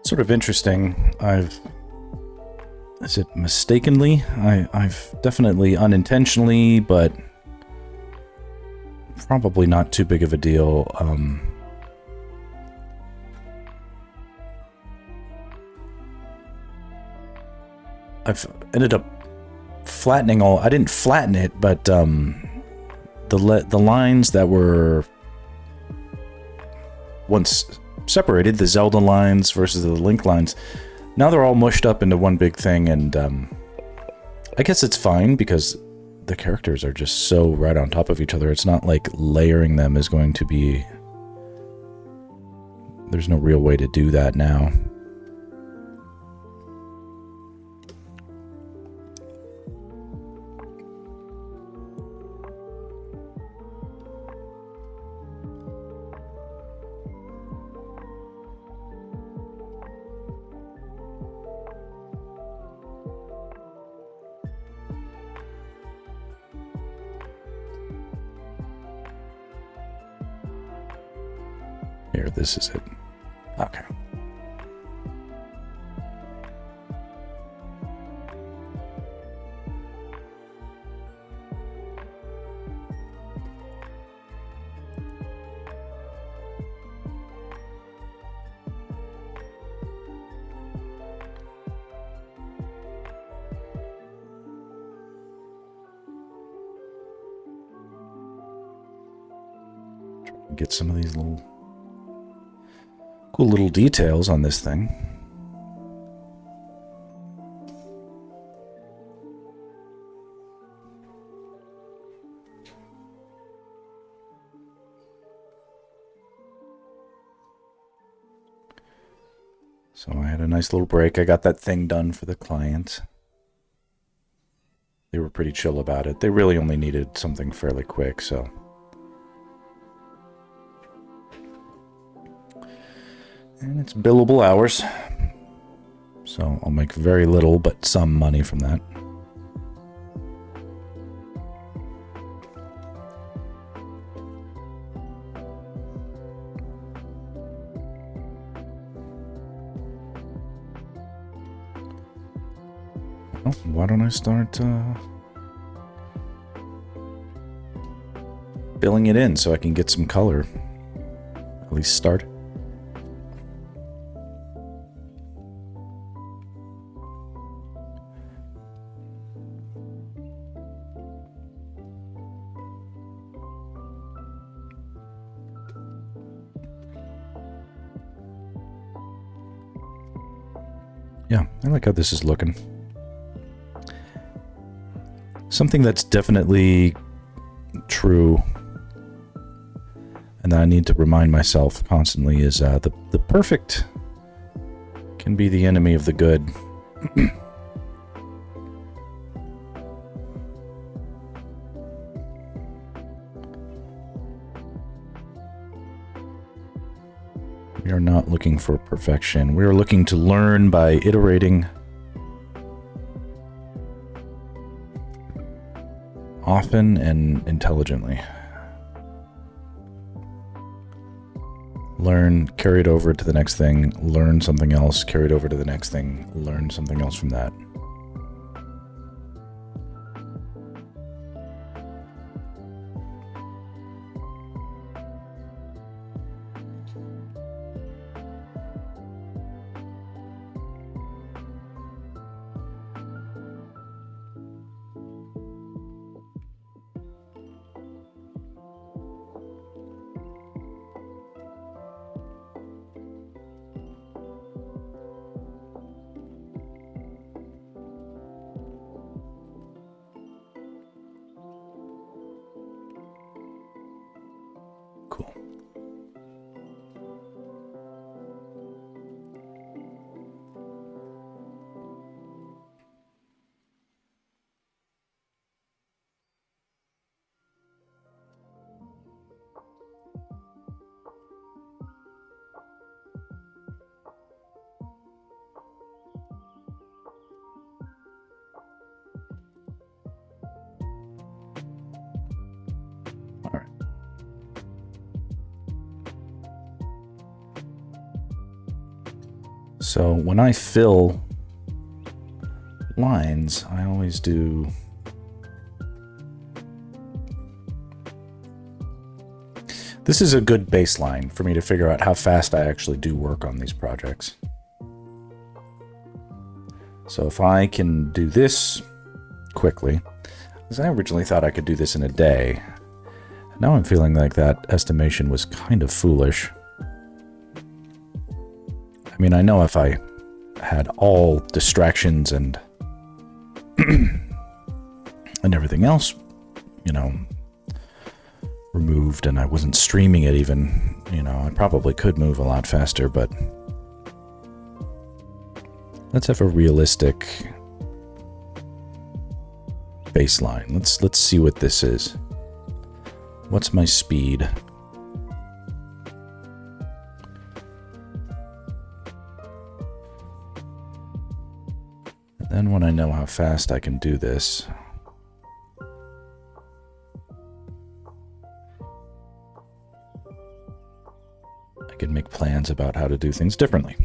Sort of interesting. Is it mistakenly? I've definitely unintentionally, but probably not too big of a deal. I've ended up flattening all. I didn't flatten it, but the lines that were once separated, the Zelda lines versus the Link lines, now they're all mushed up into one big thing, and I guess it's fine because the characters are just so right on top of each other. It's not like layering them is going to be... There's no real way to do that now. Here, this is it. Okay. Get some of these little cool little details on this thing. So I had a nice little break. I got that thing done for the client. They were pretty chill about it. They really only needed something fairly quick, so... And it's billable hours, so I'll make very little, but some money from that. Well, why don't I start filling it in so I can get some color? At least start. Yeah, I like how this is looking. Something that's definitely true, and that I need to remind myself constantly, is the perfect can be the enemy of the good. We are not looking for perfection. We are looking to learn by iterating often and intelligently. Learn, carry it over to the next thing, learn something else, carry it over to the next thing, learn something else from that. So when I fill lines, I always do this is a good baseline for me to figure out how fast I actually do work on these projects. So if I can do this quickly, because I originally thought I could do this in a day, now I'm feeling like that estimation was kind of foolish. I mean, I know if I had all distractions and and everything else, you know, removed, and I wasn't streaming it even, you know, I probably could move a lot faster, but let's have a realistic baseline. Let's see what this is. What's my speed? And then when I know how fast I can do this, I can make plans about how to do things differently.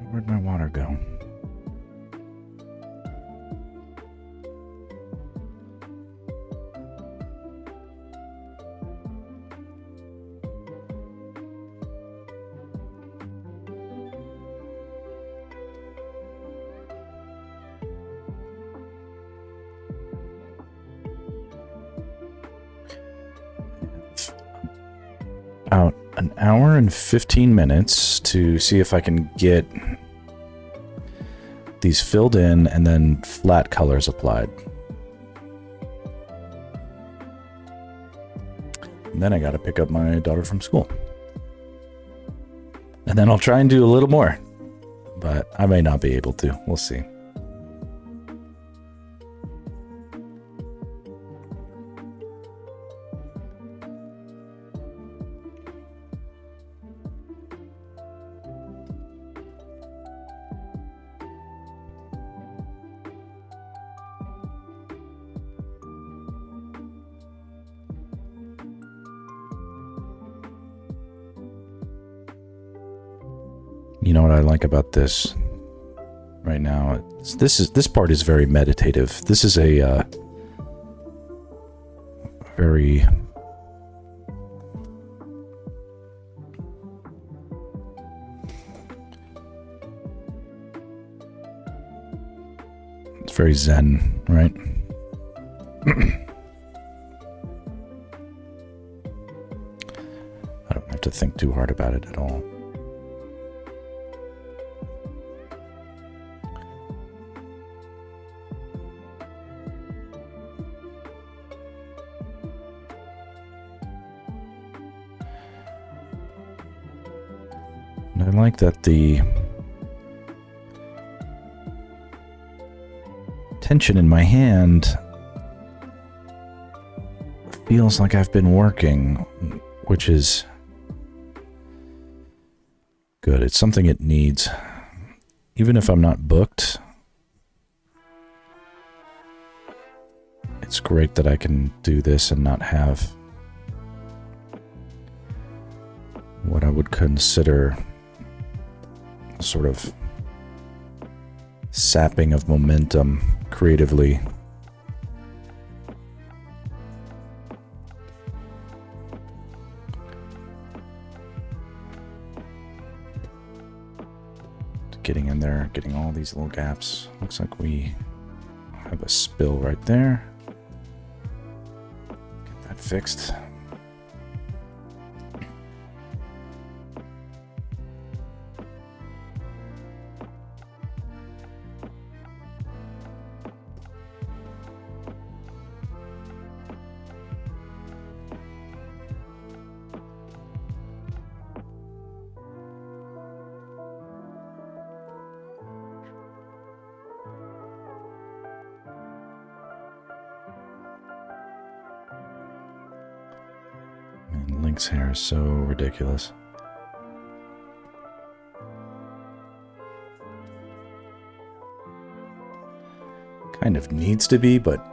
Where'd my water go? About an hour and 15 minutes to see if I can get these filled in and then flat colors applied. And then I gotta pick up my daughter from school. And then I'll try and do a little more, but I may not be able to. We'll see. You know what I like about this right now? This part is very meditative. This is a very it's very zen, right? I don't have to think too hard about it at all. I like that the tension in my hand feels like I've been working, which is good. It's something it needs. Even if I'm not booked, it's great that I can do this and not have what I would consider sort of sapping of momentum creatively. Getting in there, getting all these little gaps. Looks like we have a spill right there. Get that fixed. Link's hair is so ridiculous. Kind of needs to be, but...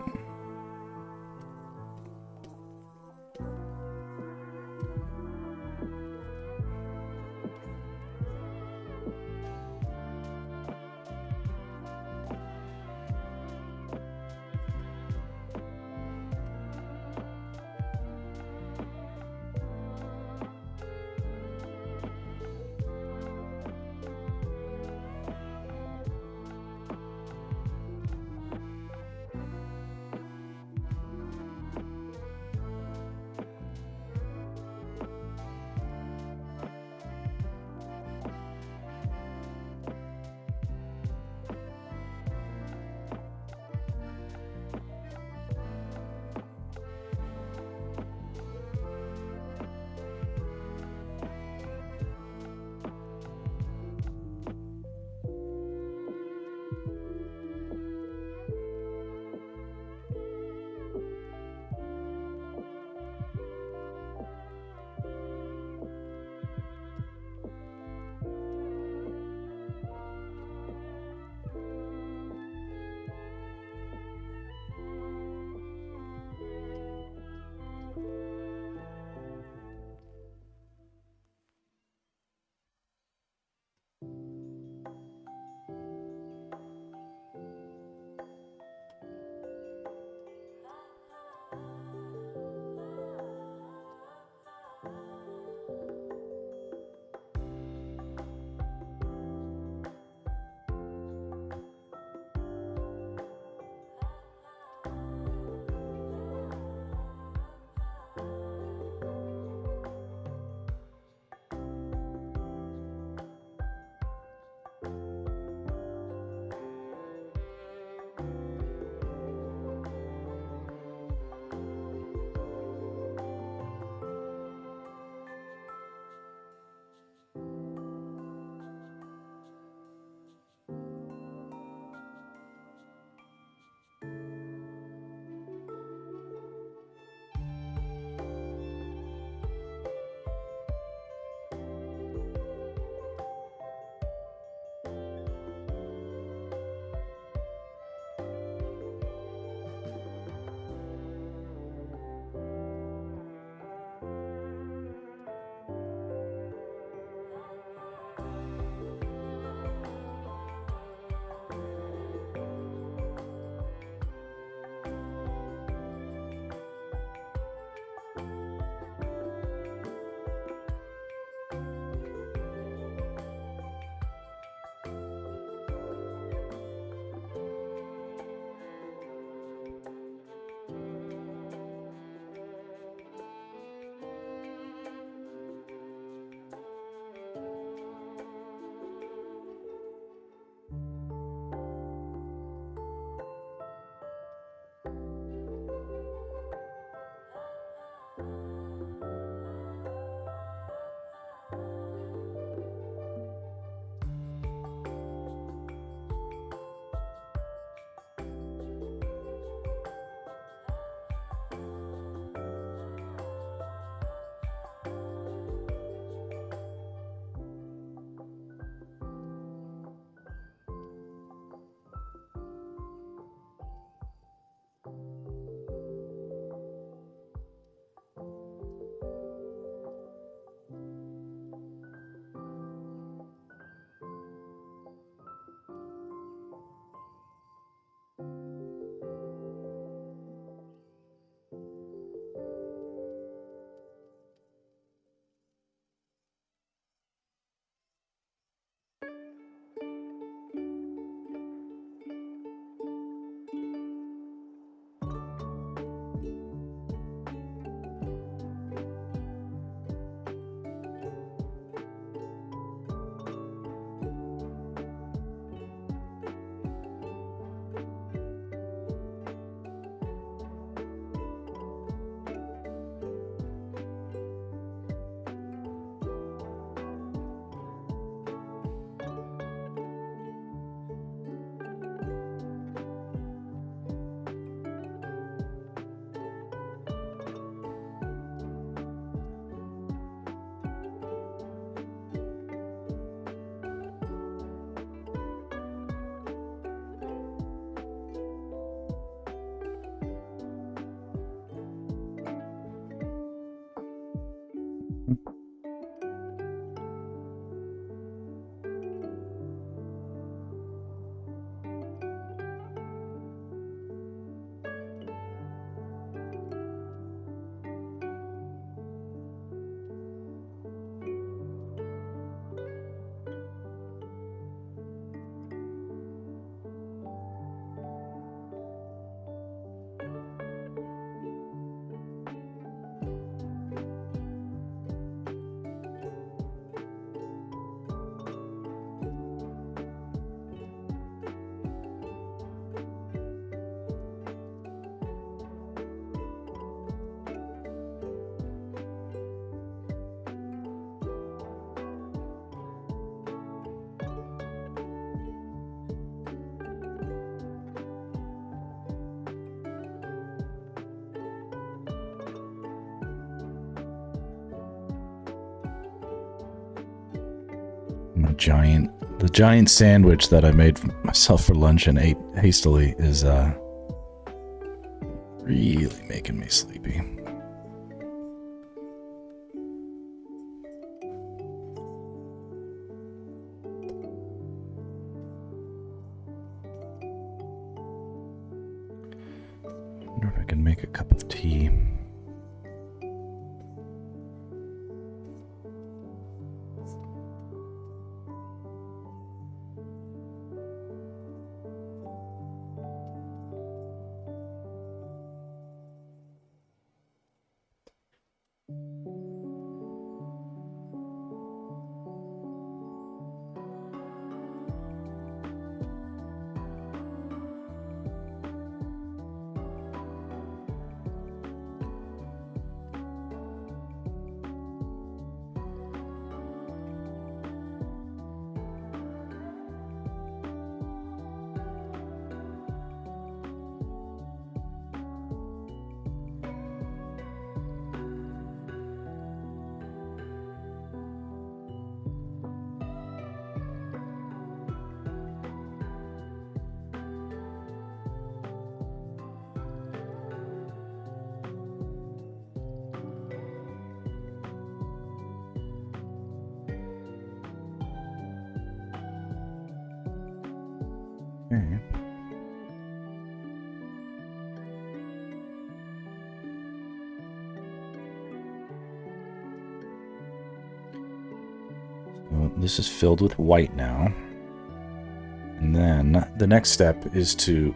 The giant sandwich that I made for myself for lunch and ate hastily is really making me sleepy. I wonder if I can make a cup of tea. Okay. So this is filled with white now. And then the next step is to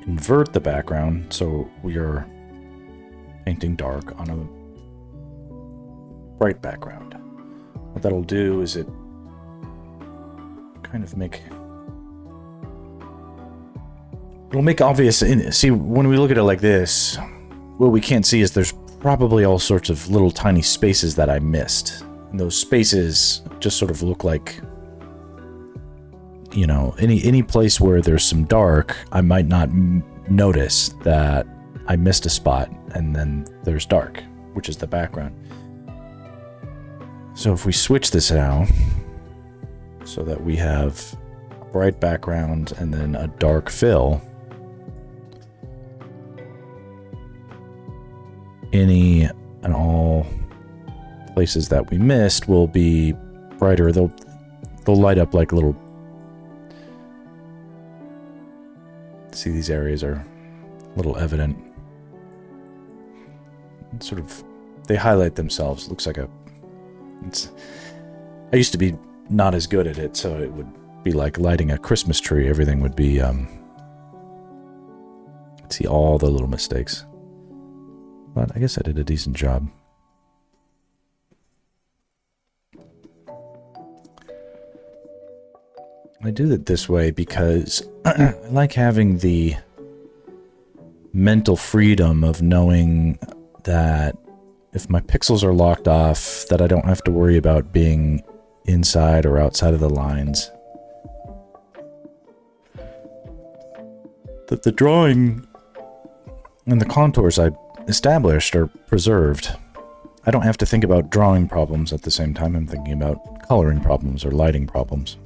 invert the background so we are painting dark on a bright background. What that'll do is it kind of it'll make obvious. See, when we look at it like this, what we can't see is there's probably all sorts of little tiny spaces that I missed. And those spaces just sort of look like, you know, any place where there's some dark, I might not notice that I missed a spot, and then there's dark, which is the background. So if we switch this now, so that we have a bright background and then a dark fill, any and all places that we missed will be brighter. They'll light up like little. See, these areas are a little evident. Sort of, they highlight themselves. Looks like I used to be not as good at it, so it would be like lighting a Christmas tree. Everything would be see all the little mistakes. But I guess I did a decent job. I do it this way because I like having the mental freedom of knowing that if my pixels are locked off, that I don't have to worry about being inside or outside of the lines. That the drawing and the contours I established are preserved. I don't have to think about drawing problems at the same time I'm thinking about coloring problems or lighting problems.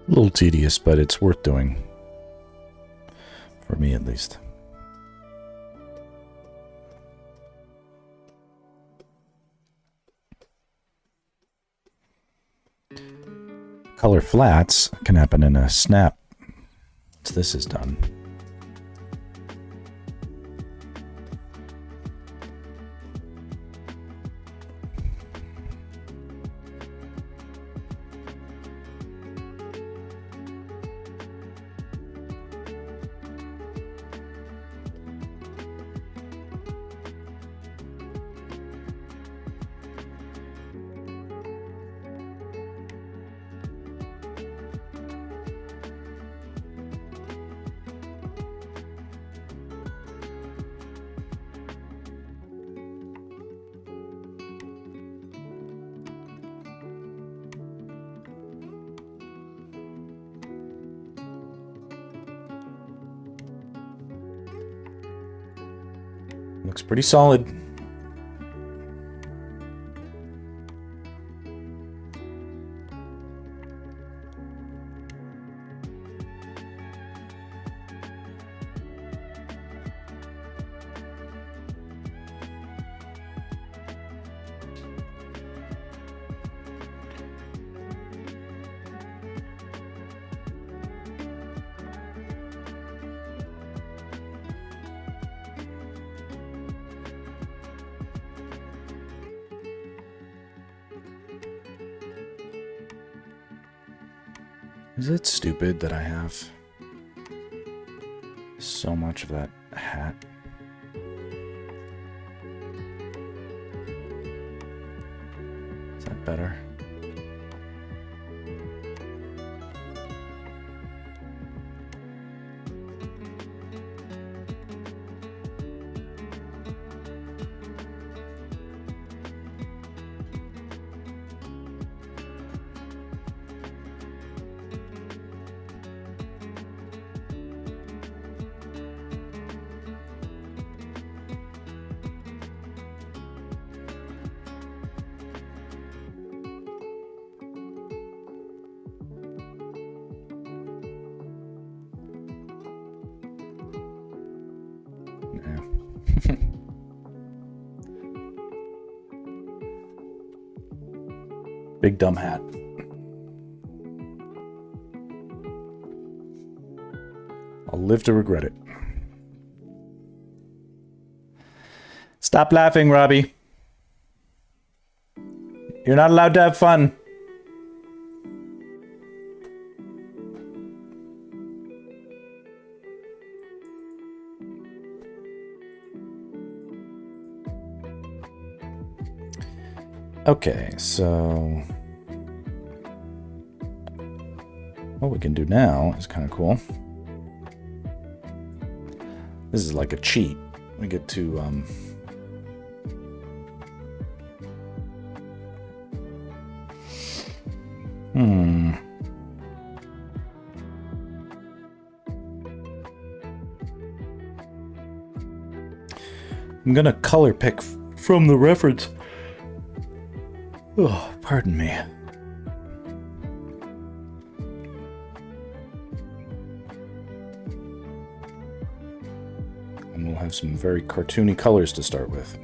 A little tedious, but it's worth doing. For me, at least. Color flats can happen in a snap once this is done. Looks pretty solid. Is it stupid that I have so much of that hat? Is that better? Big dumb hat. I'll live to regret it. Stop laughing, Robbie. You're not allowed to have fun. Okay, so what we can do now is kind of cool. This is like a cheat. We get to I'm gonna color pick from the reference. Oh, pardon me. And we'll have some very cartoony colors to start with.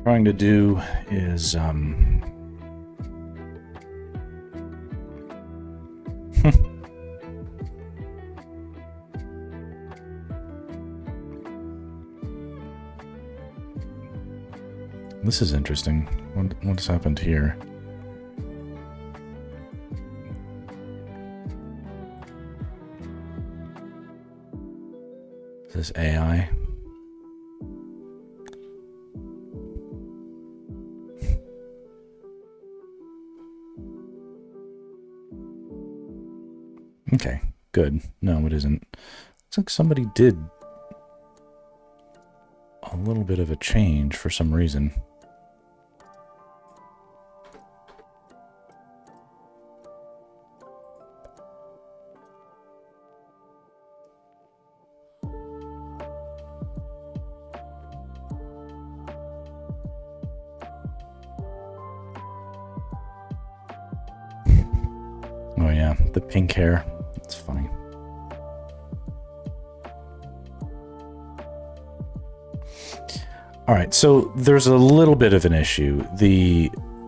Trying to do is This is interesting. What's happened here? Is this AI? Okay, good. No, it isn't. Looks like somebody did a little bit of a change for some reason. Oh yeah, the pink hair. That's funny. All right, so there's a little bit of an issue.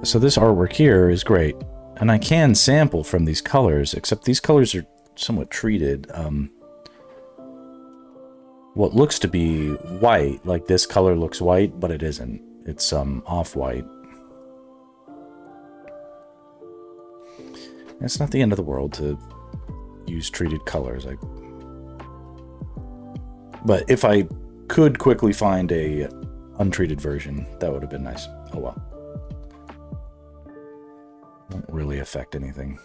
So this artwork here is great, and I can sample from these colors, except these colors are somewhat treated. What looks to be white, like this color looks white, but it isn't. It's off-white. It's not the end of the world to use treated colors. But if I could quickly find a untreated version, that would have been nice. Oh well. Won't really affect anything.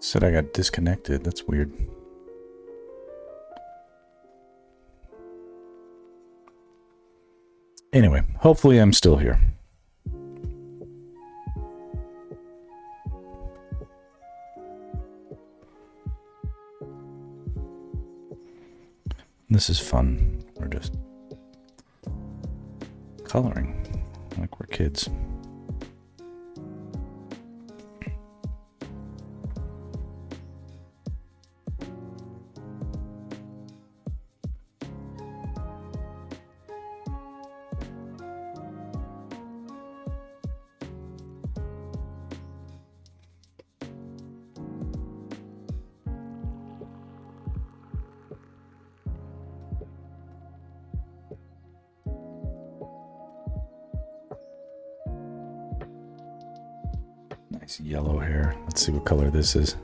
Said I got disconnected. That's weird. Anyway, hopefully I'm still here. This is fun. We're just coloring like we're kids. Nice yellow hair. Let's see what color this is.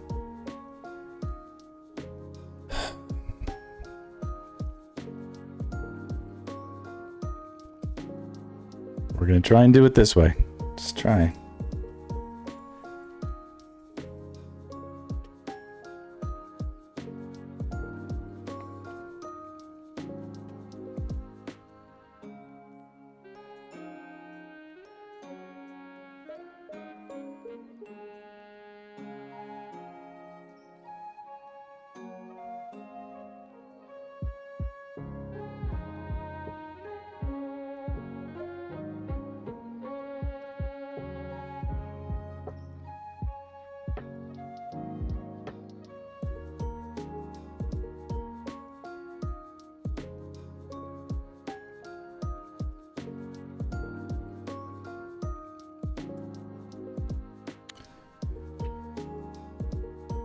We're gonna try and do it this way. Just try.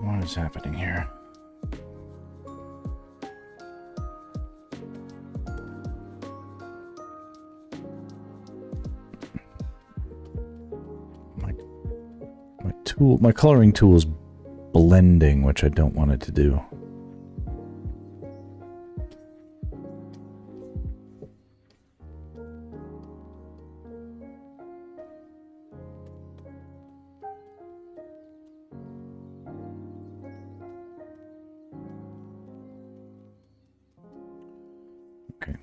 What is happening here? My coloring tool is blending, which I don't want it to do. Okay.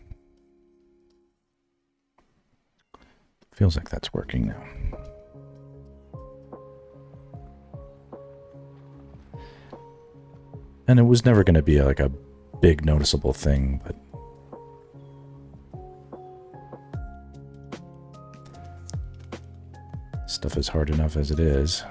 Feels like that's working now. And it was never going to be like a big noticeable thing, but stuff is hard enough as it is.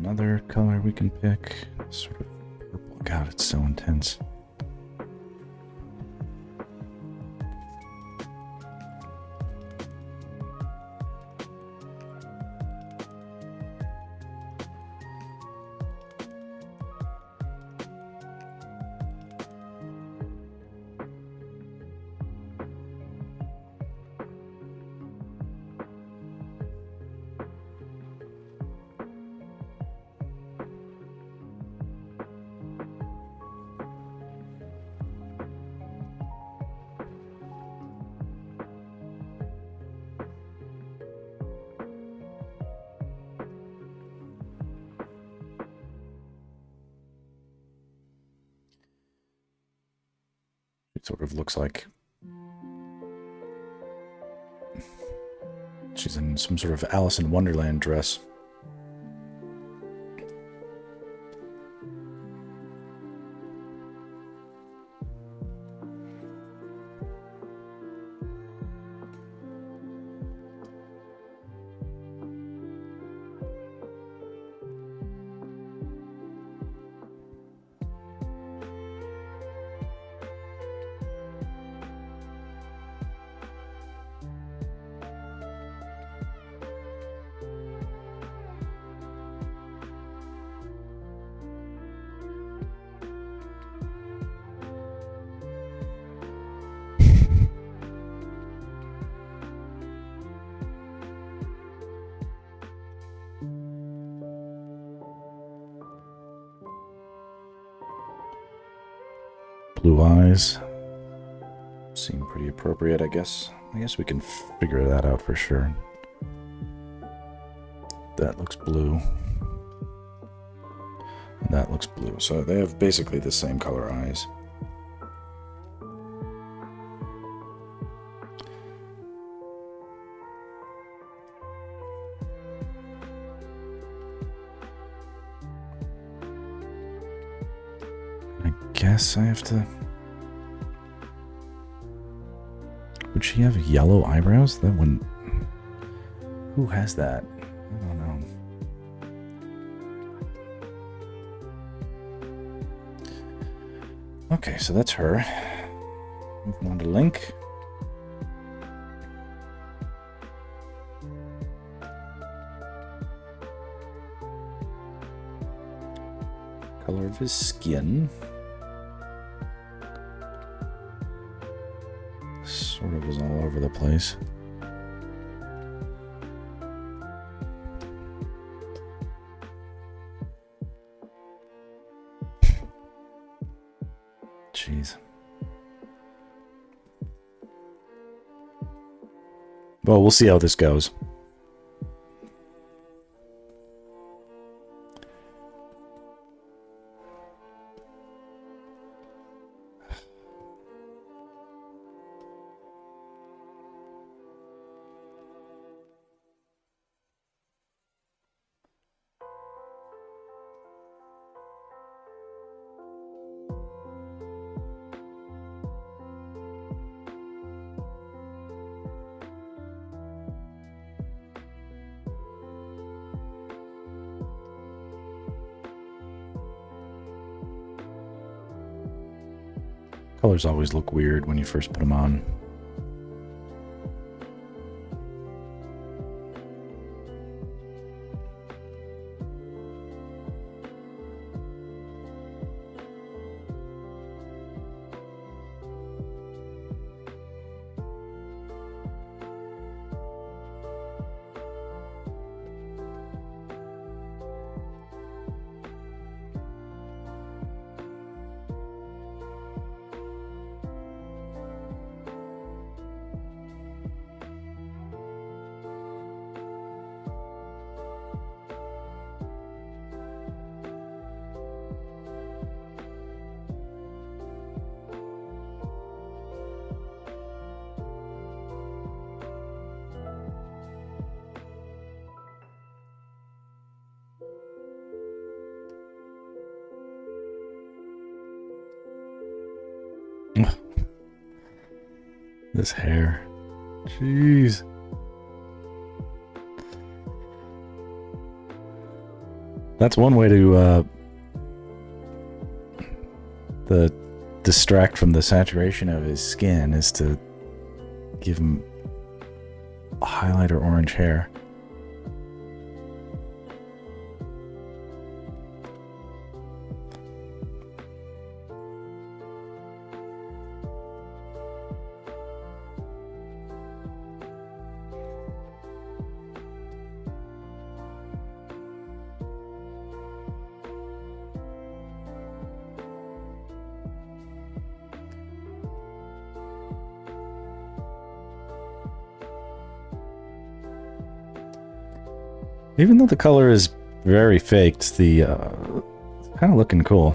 Another color we can pick. Sort of purple. God, it's so intense. Sort of looks like she's in some sort of Alice in Wonderland dress. Blue eyes seem pretty appropriate, I guess. I guess we can figure that out for sure. That looks blue. And that looks blue. So they have basically the same color eyes. I guess I have to... Would she have yellow eyebrows? That wouldn't... Who has that? I don't know. Okay, so that's her. Moving on to Link. Color of his skin. Sort of is all over the place. Jeez. Well, we'll see how this goes. Colors always look weird when you first put them on. This hair. Jeez. That's one way to distract from the saturation of his skin, is to give him a highlighter orange hair. Even though the color is very faked, the kind of looking cool.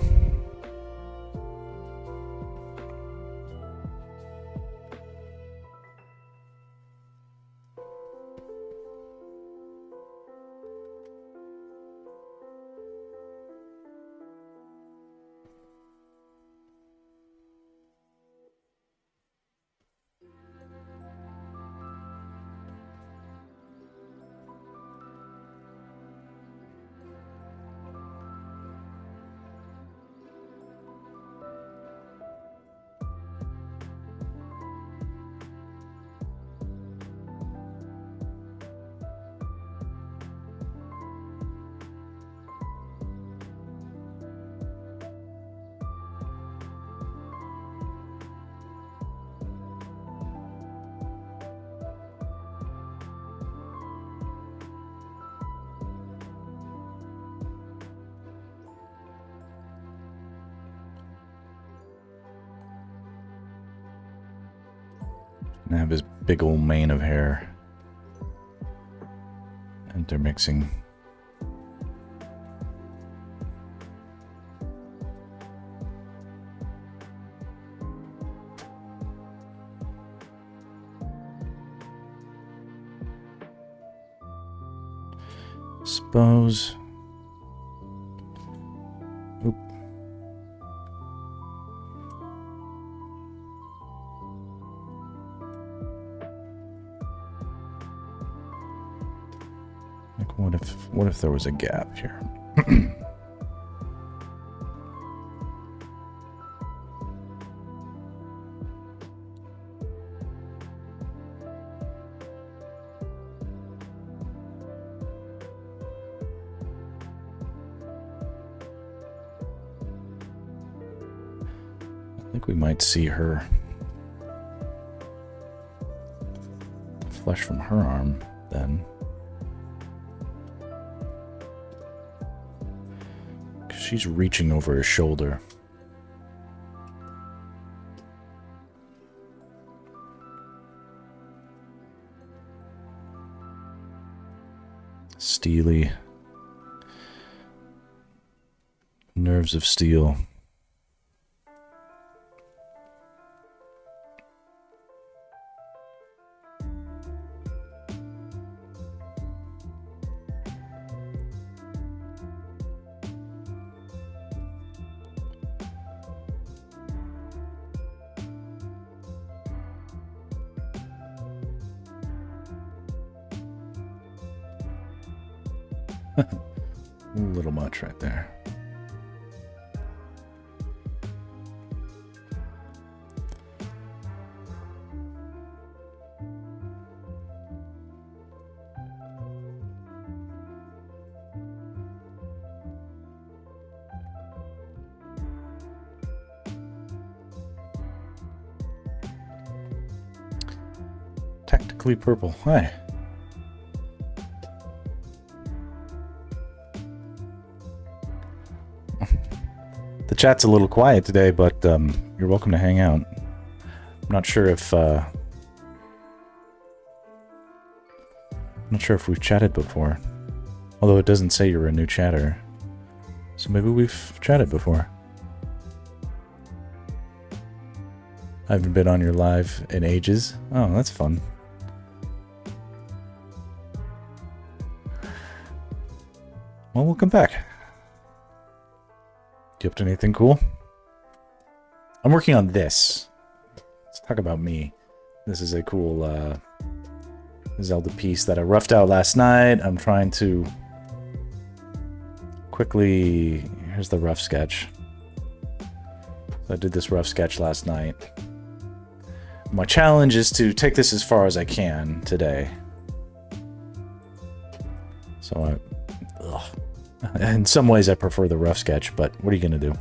And have his big old mane of hair intermixing. Suppose. Oop. Like, what if there was a gap here? I think we might see her flesh from her arm then. She's reaching over his shoulder. Steely. Nerves of steel. A little much right there. Tactically purple. Hi. The chat's a little quiet today, but you're welcome to hang out. I'm not sure if we've chatted before. Although it doesn't say you're a new chatter. So maybe we've chatted before. I haven't been on your live in ages. Oh, that's fun. Well, welcome back. You up to anything cool? I'm working on this. Let's talk about me. This is a cool Zelda piece that I roughed out last night. I'm trying to quickly... Here's the rough sketch. So I did this rough sketch last night. My challenge is to take this as far as I can today. So in some ways I prefer the rough sketch, but what are you gonna do?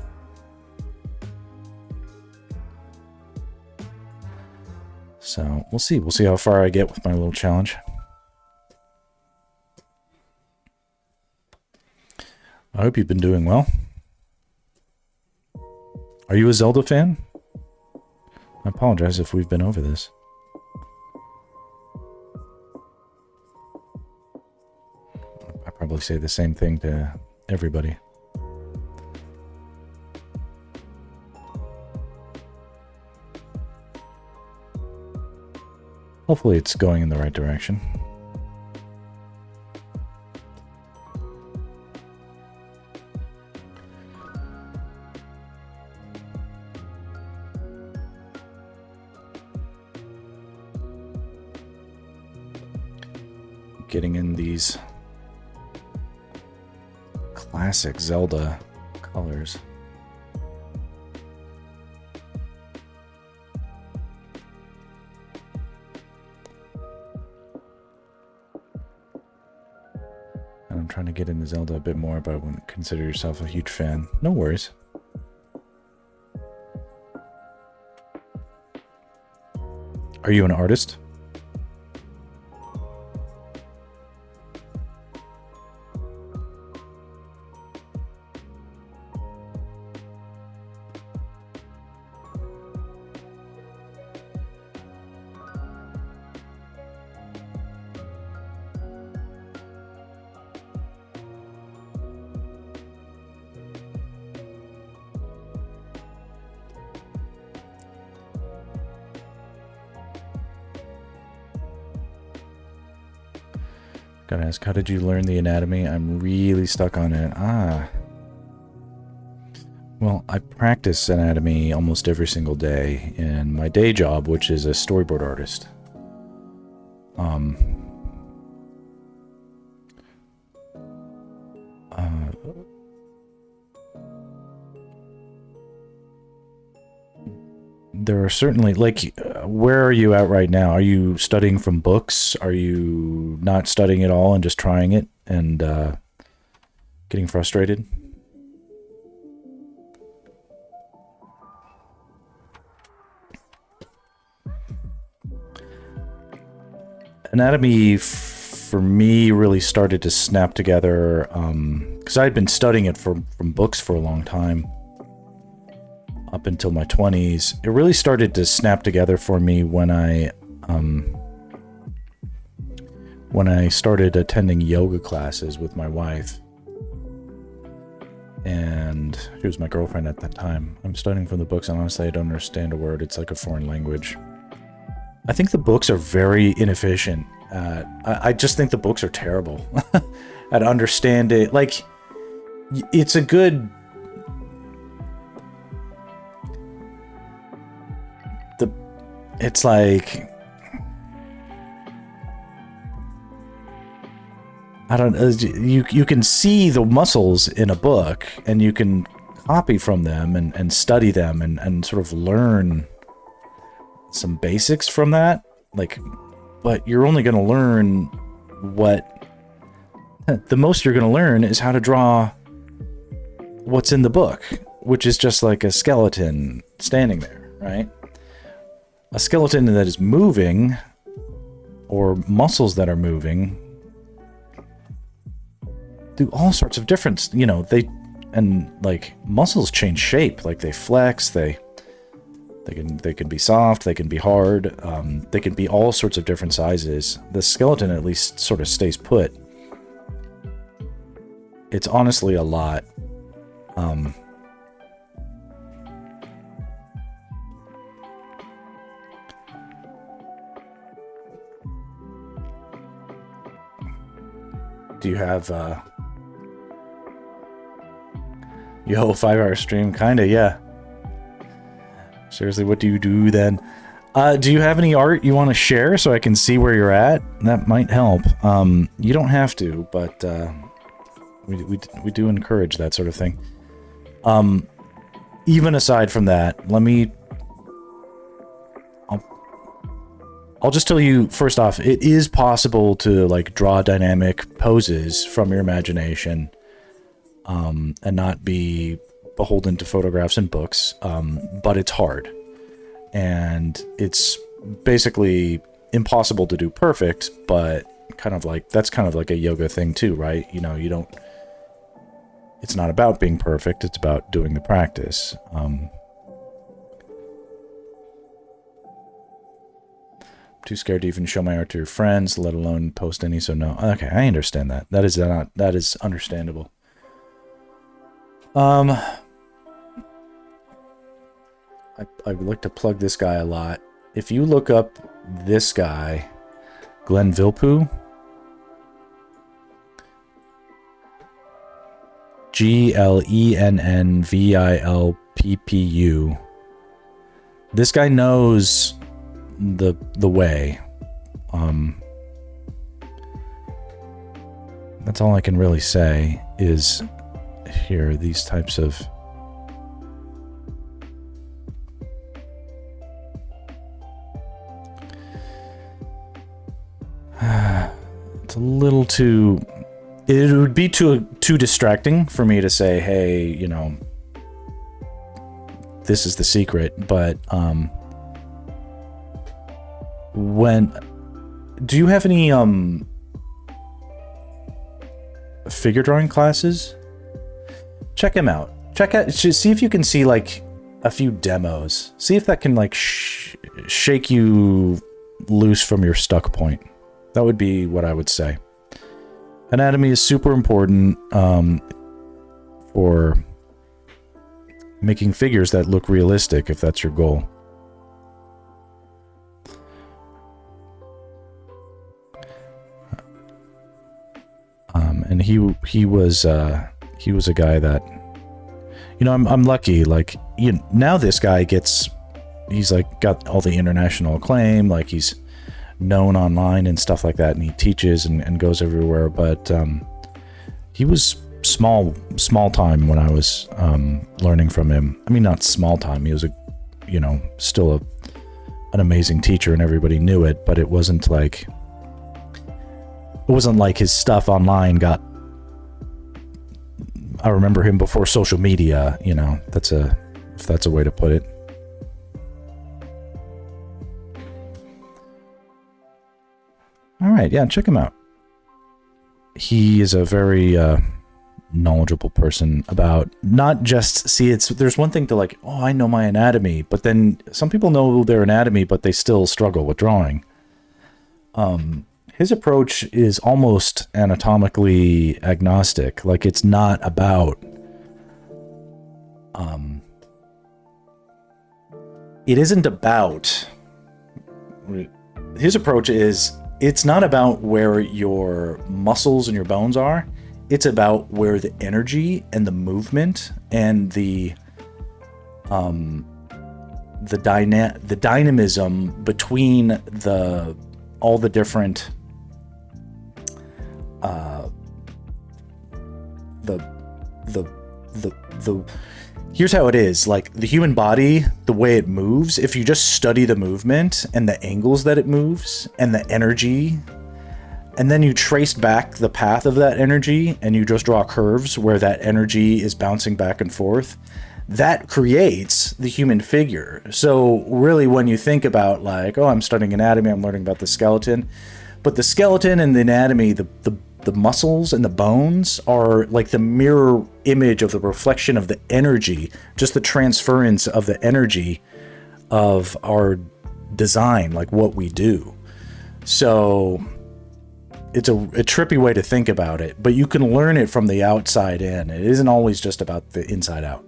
So we'll see. We'll see how far I get with my little challenge. I hope you've been doing well. Are you a Zelda fan? I apologize if we've been over this. I probably say the same thing to everybody. Hopefully it's going in the right direction. Getting in these classic Zelda colors. And I'm trying to get into Zelda a bit more, but I wouldn't consider yourself a huge fan. No worries. Are you an artist? Gotta ask, how did you learn the anatomy? I'm really stuck on it. Ah. Well, I practice anatomy almost every single day in my day job, which is a storyboard artist. There are certainly, like, where are you at right now? Are you studying from books? Are you not studying at all and just trying it and getting frustrated? Anatomy, for me, really started to snap together because I had been studying it from books for a long time. Up until my 20s, it really started to snap together for me when I started attending yoga classes with my wife, and she was my girlfriend at that time. I'm studying from the books, and honestly, I don't understand a word. It's like a foreign language. I think the books are very inefficient. I just think the books are terrible at understanding. Like, it's a good. It's like, I don't know, you can see the muscles in a book and you can copy from them and study them and sort of learn some basics from that, like, but you're only going to learn what the most you're going to learn is how to draw what's in the book, which is just like a skeleton standing there, right? A skeleton that is moving, or muscles that are moving, do all sorts of different, you know, like, muscles change shape, like they flex, they can be soft, they can be hard, they can be all sorts of different sizes. The skeleton at least sort of stays put. It's honestly a lot. Do you have, yo, 5-hour stream? Kinda, yeah. Seriously, what do you do then? Do you have any art you want to share so I can see where you're at? That might help. You don't have to, but we do encourage that sort of thing. Even aside from that, I'll just tell you, first off, it is possible to, like, draw dynamic poses from your imagination, and not be beholden to photographs and books, but it's hard. And it's basically impossible to do perfect, but kind of like, that's kind of like a yoga thing too, right? You know, it's not about being perfect, it's about doing the practice. Too scared to even show my art to your friends, let alone post any, so no. Okay, I understand that. That is understandable. I would like to plug this guy a lot. If you look up this guy, Glenn Vilppu, GLENNVILPPU, this guy knows the way. That's all I can really say is here, these types of it's a little too, it would be too distracting for me to say, hey, you know, this is the secret, but do you have any figure drawing classes? Check him out. See if you can see, like, a few demos. See if that can, like, shake you loose from your stuck point. That would be what I would say. Anatomy is super important for making figures that look realistic, if that's your goal. And he was a guy that, you know, I'm lucky. Like, you know, now this guy he's like got all the international acclaim. Like, he's known online and stuff like that, and he teaches and goes everywhere. But he was small time when I was learning from him. I mean, not small time. He was still an amazing teacher, and everybody knew it. But it wasn't like his stuff online got. I remember him before social media. You know, if that's a way to put it. All right, yeah, check him out. He is a very knowledgeable person about not just there's one thing to like, oh, I know my anatomy, but then some people know their anatomy, but they still struggle with drawing. His approach is almost anatomically agnostic. Like, it's not about it isn't about his approach is it's not about where your muscles and your bones are. It's about where the energy and the movement and the dynamism between all the different here's how it is. Like, the human body, the way it moves, if you just study the movement and the angles that it moves and the energy, and then you trace back the path of that energy and you just draw curves where that energy is bouncing back and forth, that creates the human figure. So really, when you think about like, oh, I'm studying anatomy, I'm learning about the skeleton, but the skeleton and the anatomy, the muscles and the bones are like the mirror image of the reflection of the energy, just the transference of the energy of our design, like what we do. So it's a trippy way to think about it, but you can learn it from the outside in. It isn't always just about the inside out.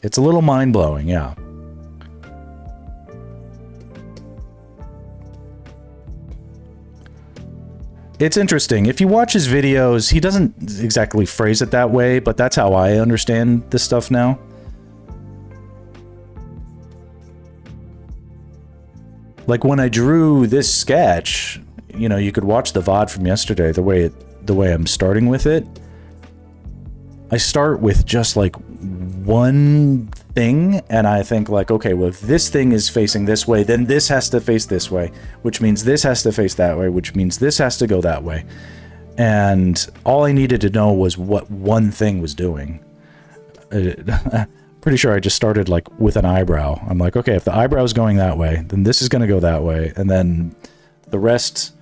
It's a little mind-blowing, yeah. It's interesting. If you watch his videos, he doesn't exactly phrase it that way, but that's how I understand this stuff now. Like, when I drew this sketch, you know, you could watch the VOD from yesterday, the way I'm starting with it. I start with just like one thing, and I think like, okay, well, if this thing is facing this way, then this has to face this way, which means this has to face that way, which means this has to go that way. And all I needed to know was what one thing was doing. Pretty sure I just started like with an eyebrow. I'm like, okay, if the eyebrow is going that way, then this is going to go that way. And then the rest,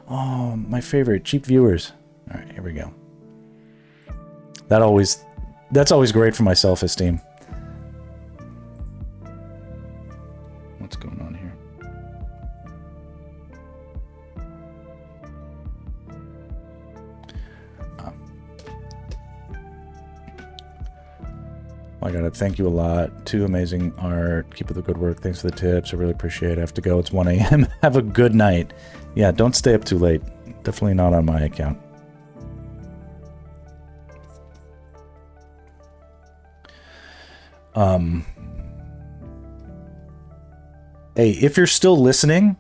oh, my favorite, cheap viewers. All right, here we go. That's always great for my self-esteem. What's going on here? I gotta thank you a lot. Too amazing art. Keep up the good work. Thanks for the tips. I really appreciate it. I have to go. It's 1 a.m. Have a good night. Yeah, don't stay up too late. Definitely not on my account. Hey, if you're still listening,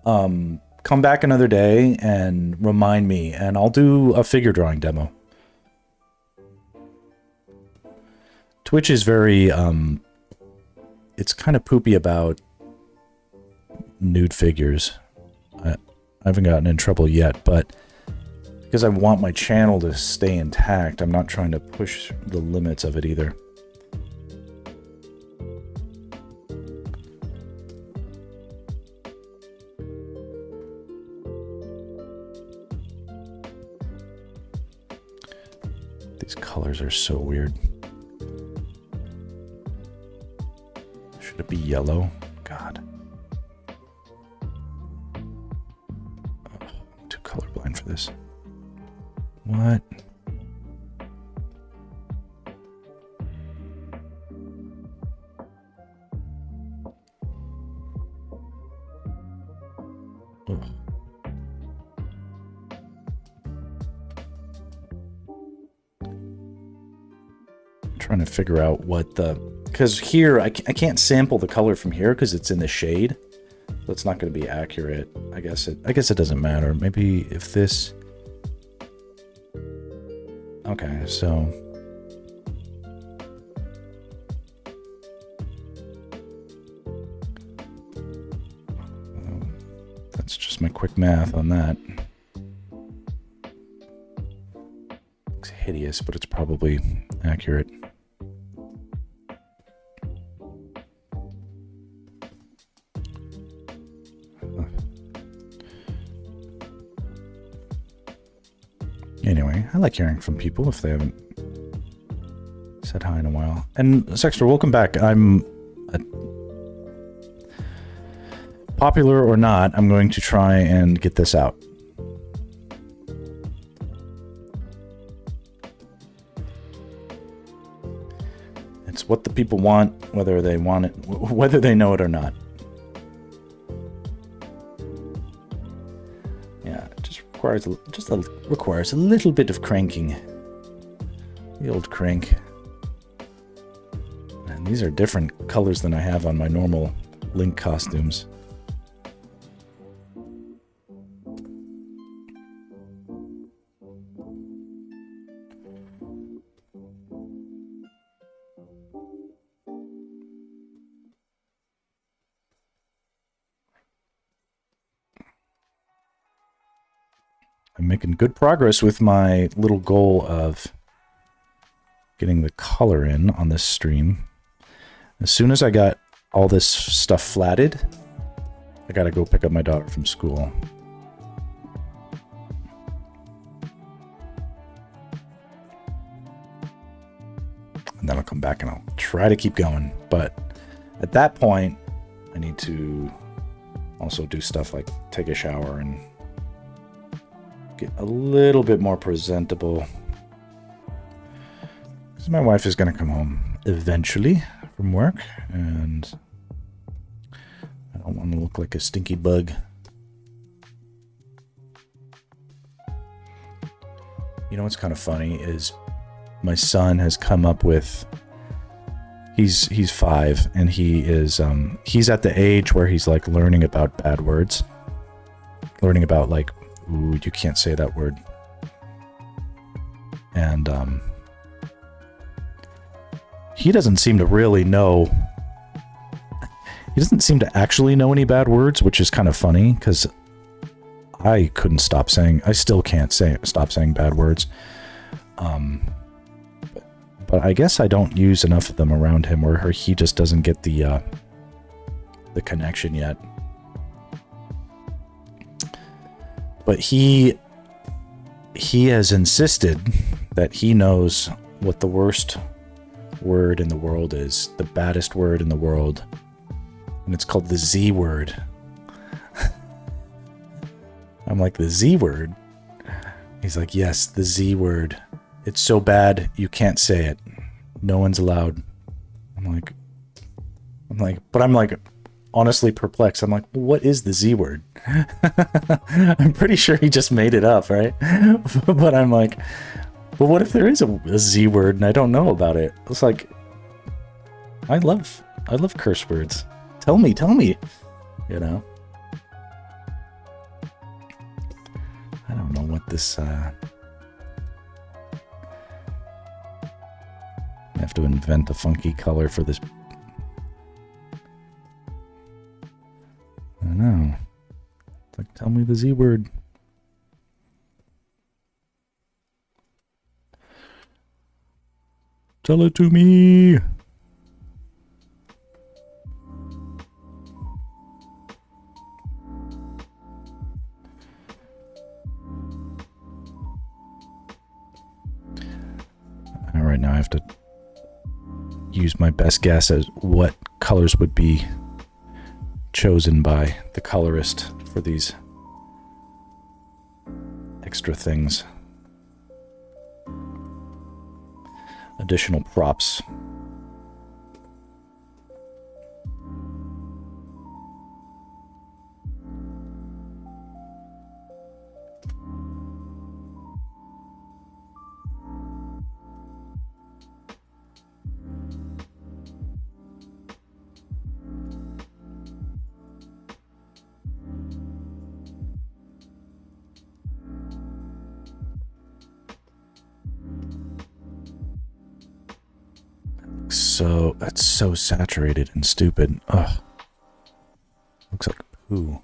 come back another day and remind me, and I'll do a figure drawing demo. Twitch is very, it's kind of poopy about nude figures. I haven't gotten in trouble yet, but because I want my channel to stay intact, I'm not trying to push the limits of it either. These colors are so weird. Should it be yellow? God. Oh, I'm too colorblind for this. What? Ugh. I'm trying to figure out what the... Because here, I can't sample the color from here because it's in the shade. So it's not going to be accurate. I guess it doesn't matter. Maybe if this... Okay, so... That's just my quick math on that. Looks hideous, but it's probably accurate. Anyway, I like hearing from people if they haven't said hi in a while. And Sexter, welcome back. Popular or not, I'm going to try and get this out. It's what the people want, whether they want it, whether they know it or not. Yeah, it just requires a little bit of cranking. The old crank. And these are different colors than I have on my normal Link costumes. I'm making good progress with my little goal of getting the color in on this stream. As soon as I got all this stuff flatted, I gotta go pick up my daughter from school. And then I'll come back and I'll try to keep going. But at that point, I need to also do stuff like take a shower and get a little bit more presentable. Because my wife is going to come home eventually from work, and I don't want to look like a stinky bug. You know what's kind of funny is my son has come up with... He's 5, and he's at the age where he's like learning about bad words. Learning about like, ooh, you can't say that word. And he doesn't seem to really know. He doesn't seem to actually know any bad words, which is kind of funny because I couldn't stop saying. I still can't stop saying bad words. But I guess I don't use enough of them around him where he just doesn't get the connection yet. But he has insisted that he knows what the worst word in the world is, the baddest word in the world, and it's called the Z word. I'm like, the Z word? He's like, yes, the Z word. It's so bad you can't say it. No one's allowed. I'm like, but I'm like honestly perplexed. I'm like, what is the Z word? I'm pretty sure he just made it up, right? But I'm like, but what if there is a Z word and I don't know about it? It's like, I love curse words. Tell me, you know? I don't know what this, I have to invent a funky color for this. I don't know. It's like, tell me the Z word. Tell it to me. All right, now I have to use my best guess at what colors would be chosen by the colorist for these extra things. Additional props. That's so saturated and stupid. Ugh. Looks like poo.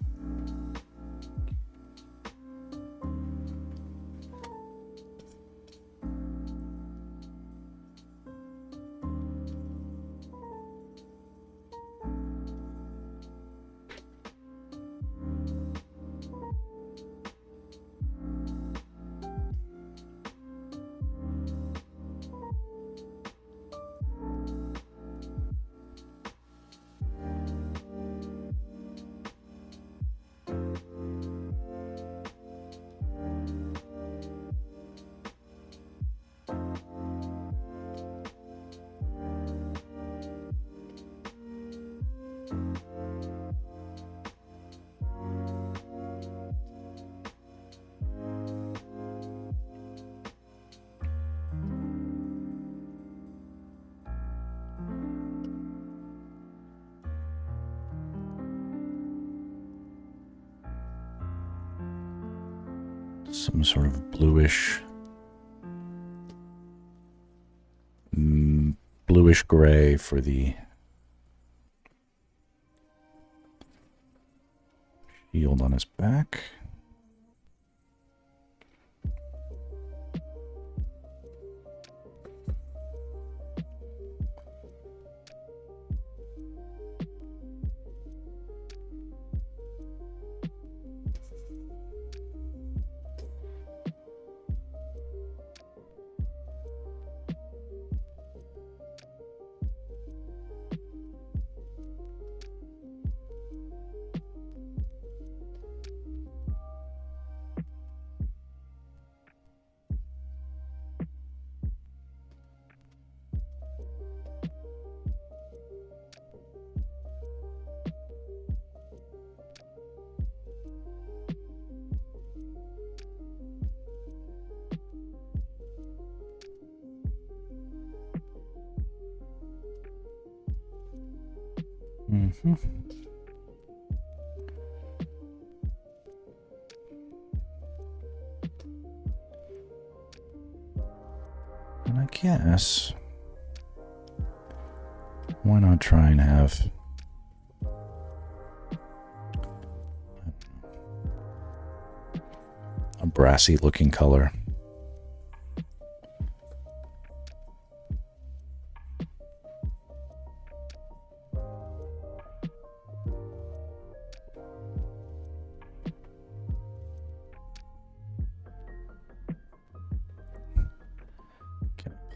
Some sort of bluish gray for the shield on his back. Mm-hmm. And I guess, why not try and have a brassy looking color?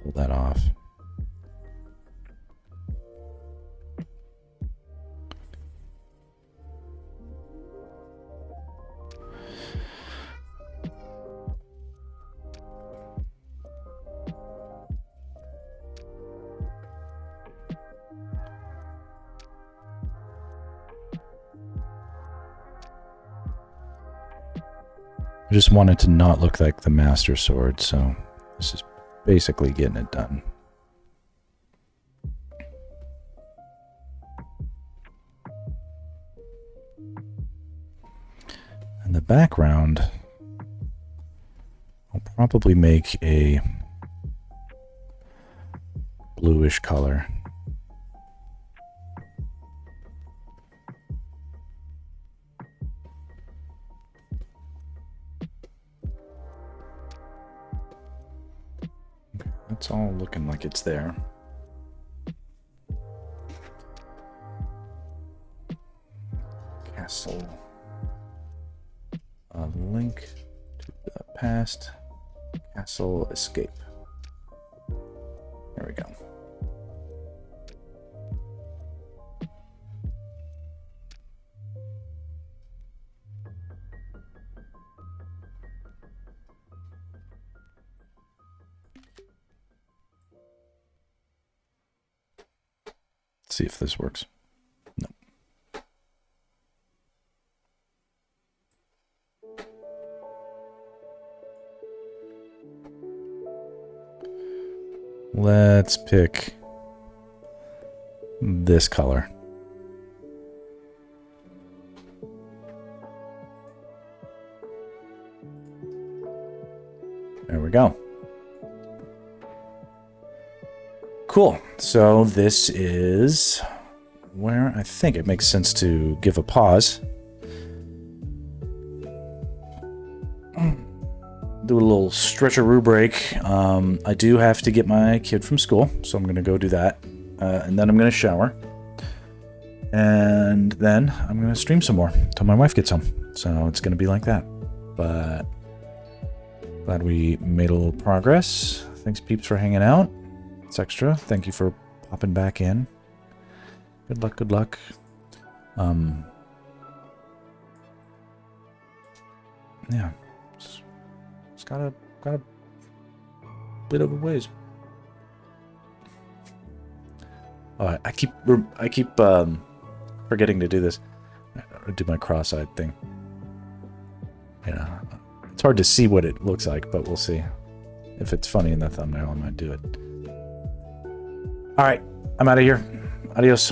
Pull that off. I just want it to not look like the Master Sword, so this is basically getting it done. And the background, I'll probably make a bluish color. It's all looking like it's there. Castle. A link to the past. Castle escape. There we go. See if this works. No. Let's pick this color. There we go. cool. So this is where I think it makes sense to give a pause. Do a little stretcheroo break. I do have to get my kid from school, so I'm going to go do that. And then I'm going to shower. And then I'm going to stream some more until my wife gets home. So it's going to be like that. But glad we made a little progress. Thanks, peeps, for hanging out. It's extra. Thank you for popping back in. Good luck, good luck. Yeah. It's got a bit of a ways. Oh, I keep forgetting to do this. I do my cross-eyed thing. Yeah, it's hard to see what it looks like, but we'll see. If it's funny in the thumbnail, I might do it. All right, I'm out of here. Adios.